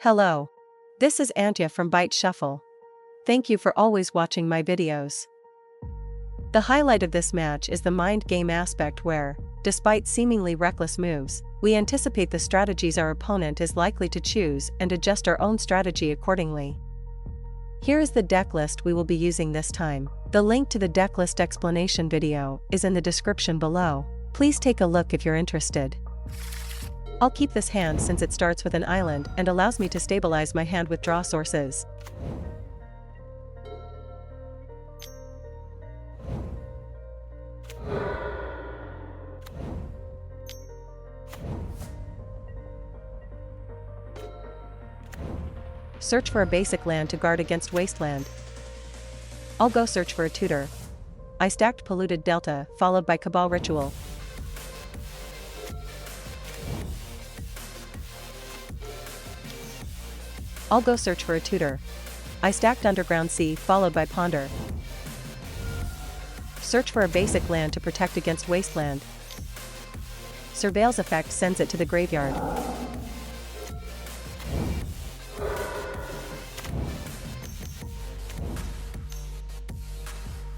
Hello. This is Antya from Byte Shuffle. Thank you for always watching my videos. The highlight of this match is the mind game aspect where, despite seemingly reckless moves, we anticipate the strategies our opponent is likely to choose and adjust our own strategy accordingly. Here is the deck list we will be using this time. The link to the deck list explanation video is in the description below. Please take a look if you're interested. I'll keep this hand since it starts with an island and allows me to stabilize my hand with draw sources. Search for a basic land to guard against wasteland. I'll go search for a tutor. I stacked Polluted Delta, followed by Cabal Ritual. I'll go search for a tutor. I stacked Underground Sea, followed by Ponder. Search for a basic land to protect against wasteland. Surveil's Effect sends it to the graveyard.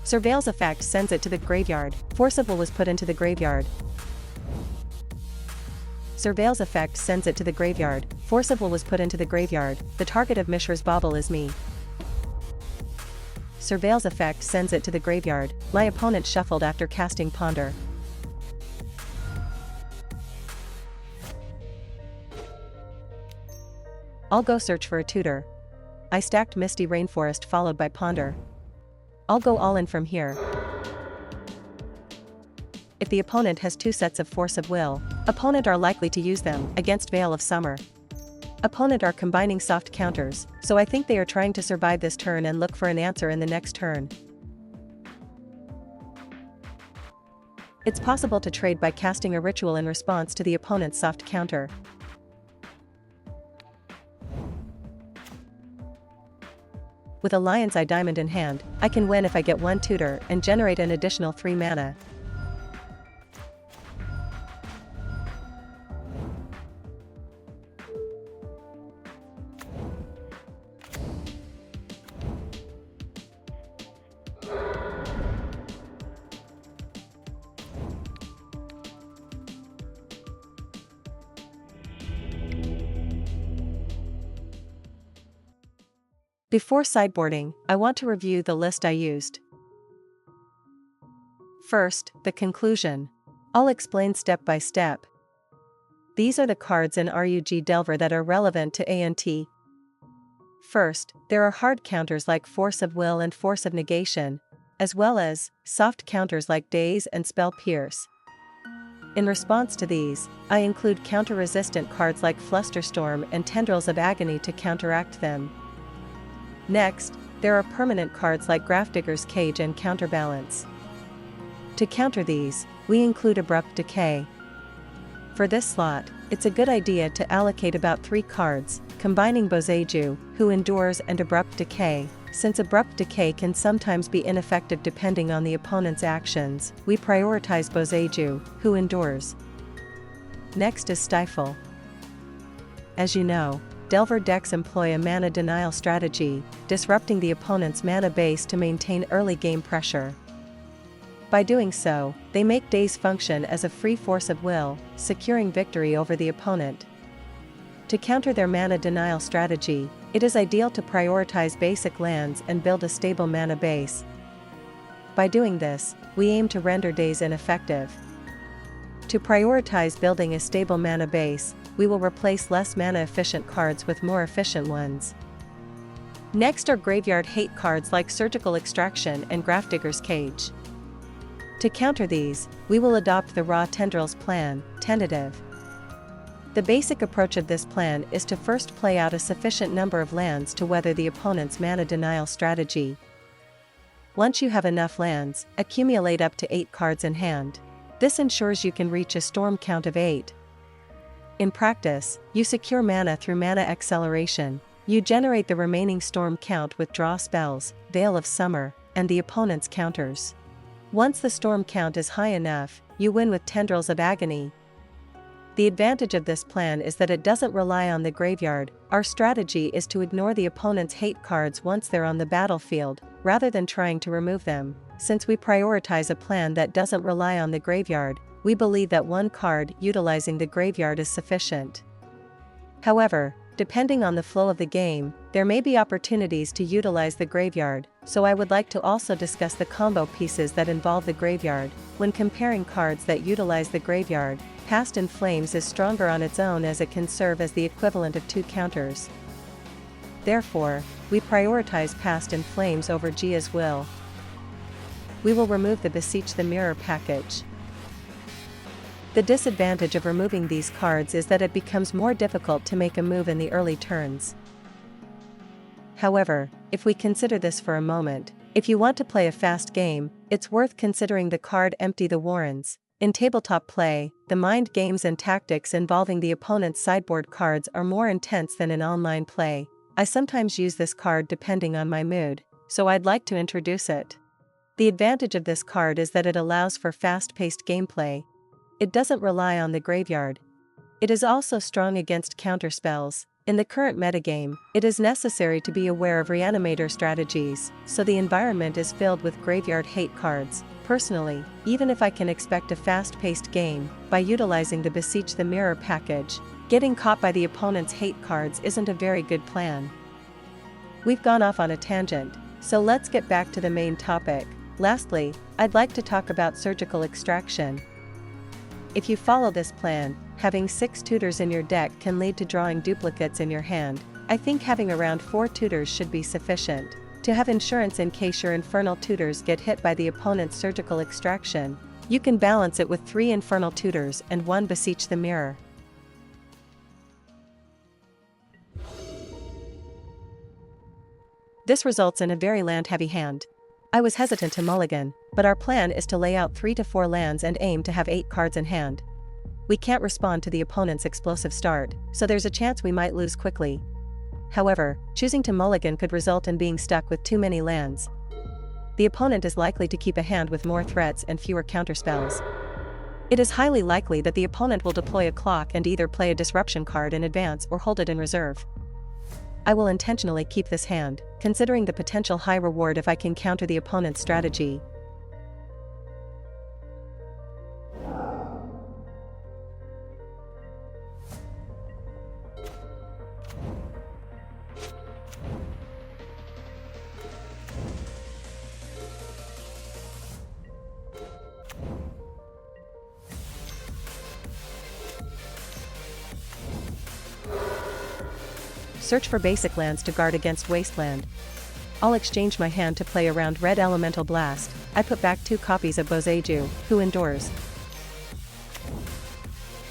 Surveil's Effect sends it to the graveyard. Force of Will was put into the graveyard. Surveil's Effect sends it to the graveyard. Force of Will was put into the graveyard. The target of Mishra's Bauble is me. Surveil's Effect sends it to the graveyard. My opponent shuffled after casting Ponder. I'll go search for a tutor. I stacked Misty Rainforest, followed by Ponder. I'll go all in from here. If the opponent has two sets of Force of Will, opponent are likely to use them against Veil of Summer. Opponent are combining soft counters, so I think they are trying to survive this turn and look for an answer in the next turn. It's possible to trade by casting a ritual in response to the opponent's soft counter. With a Lion's Eye Diamond in hand, I can win if I get one tutor and generate an additional 3 mana. Before sideboarding, I want to review the list I used. First, the conclusion. I'll explain step by step. These are the cards in RUG Delver that are relevant to ANT. First, there are hard counters like Force of Will and Force of Negation, as well as soft counters like Daze and Spell Pierce. In response to these, I include counter-resistant cards like Flusterstorm and Tendrils of Agony to counteract them. Next, there are permanent cards like Grafdigger's Cage and Counterbalance. To counter these, we include Abrupt Decay. For this slot, it's a good idea to allocate about 3 cards, combining Boseiju, Who Endures, and Abrupt Decay. Since Abrupt Decay can sometimes be ineffective depending on the opponent's actions, we prioritize Boseiju, Who Endures. Next is Stifle. As you know, Delver decks employ a mana denial strategy, disrupting the opponent's mana base to maintain early game pressure. By doing so, they make Daze function as a free Force of Will, securing victory over the opponent. To counter their mana denial strategy, it is ideal to prioritize basic lands and build a stable mana base. By doing this, we aim to render Daze ineffective. To prioritize building a stable mana base, we will replace less mana-efficient cards with more efficient ones. Next are graveyard hate cards like Surgical Extraction and Grafdigger's Cage. To counter these, we will adopt the Raw Tendrils plan, Tentative. The basic approach of this plan is to first play out a sufficient number of lands to weather the opponent's mana denial strategy. Once you have enough lands, accumulate up to 8 cards in hand. This ensures you can reach a storm count of 8. In practice, you secure mana through mana acceleration. You generate the remaining storm count with draw spells, Veil of Summer, and the opponent's counters. Once the storm count is high enough, you win with Tendrils of Agony. The advantage of this plan is that it doesn't rely on the graveyard. Our strategy is to ignore the opponent's hate cards once they're on the battlefield, rather than trying to remove them. Since we prioritize a plan that doesn't rely on the graveyard, we believe that one card utilizing the graveyard is sufficient. However, depending on the flow of the game, there may be opportunities to utilize the graveyard, so I would like to also discuss the combo pieces that involve the graveyard. When comparing cards that utilize the graveyard, Past in Flames is stronger on its own as it can serve as the equivalent of 2 counters. Therefore, we prioritize Past in Flames over Gia's Will. We will remove the Beseech the Mirror package. The disadvantage of removing these cards is that it becomes more difficult to make a move in the early turns. However, if we consider this for a moment, if you want to play a fast game, it's worth considering the card Empty the Warrens. In tabletop play, the mind games and tactics involving the opponent's sideboard cards are more intense than in online play. I sometimes use this card depending on my mood, so I'd like to introduce it. The advantage of this card is that it allows for fast-paced gameplay. It doesn't rely on the graveyard. It is also strong against counterspells. In the current metagame, it is necessary to be aware of reanimator strategies, so the environment is filled with graveyard hate cards. Personally, even if I can expect a fast-paced game, by utilizing the Beseech the Mirror package, getting caught by the opponent's hate cards isn't a very good plan. We've gone off on a tangent, so let's get back to the main topic. Lastly, I'd like to talk about surgical extraction. If you follow this plan, having 6 tutors in your deck can lead to drawing duplicates in your hand. I think having around 4 tutors should be sufficient. To have insurance in case your infernal tutors get hit by the opponent's surgical extraction, you can balance it with 3 infernal tutors and 1 Beseech the Mirror. This results in a very land-heavy hand. I was hesitant to mulligan, but our plan is to lay out 3 to 4 lands and aim to have 8 cards in hand. We can't respond to the opponent's explosive start, so there's a chance we might lose quickly. However, choosing to mulligan could result in being stuck with too many lands. The opponent is likely to keep a hand with more threats and fewer counterspells. It is highly likely that the opponent will deploy a clock and either play a disruption card in advance or hold it in reserve. I will intentionally keep this hand, considering the potential high reward if I can counter the opponent's strategy. Search for basic lands to guard against Wasteland. I'll exchange my hand to play around Red Elemental Blast. I put back 2 copies of Boseiju, who endures.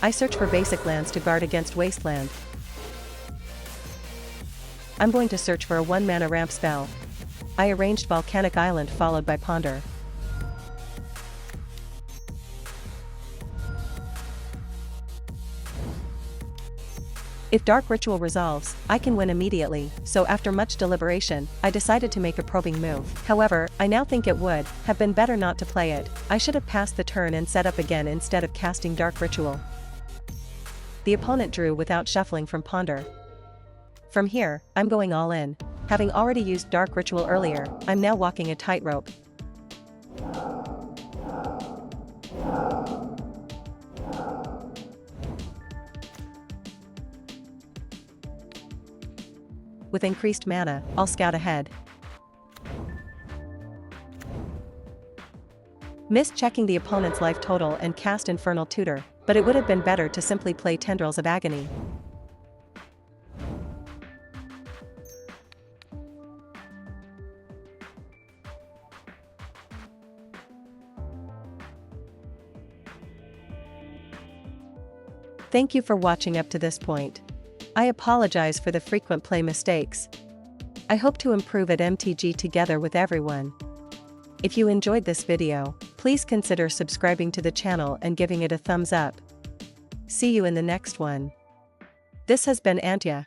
I search for basic lands to guard against Wasteland. I'm going to search for a 1-mana ramp spell. I arranged Volcanic Island followed by Ponder. If Dark Ritual resolves, I can win immediately, so after much deliberation, I decided to make a probing move. However, I now think it would have been better not to play it. I should have passed the turn and set up again instead of casting Dark Ritual. The opponent drew without shuffling from Ponder. From here, I'm going all in. Having already used Dark Ritual earlier, I'm now walking a tightrope. With increased mana, I'll scout ahead. Missed checking the opponent's life total and cast Infernal Tutor, but it would have been better to simply play Tendrils of Agony. Thank you for watching up to this point. I apologize for the frequent play mistakes. I hope to improve at MTG together with everyone. If you enjoyed this video, please consider subscribing to the channel and giving it a thumbs up. See you in the next one. This has been Antya.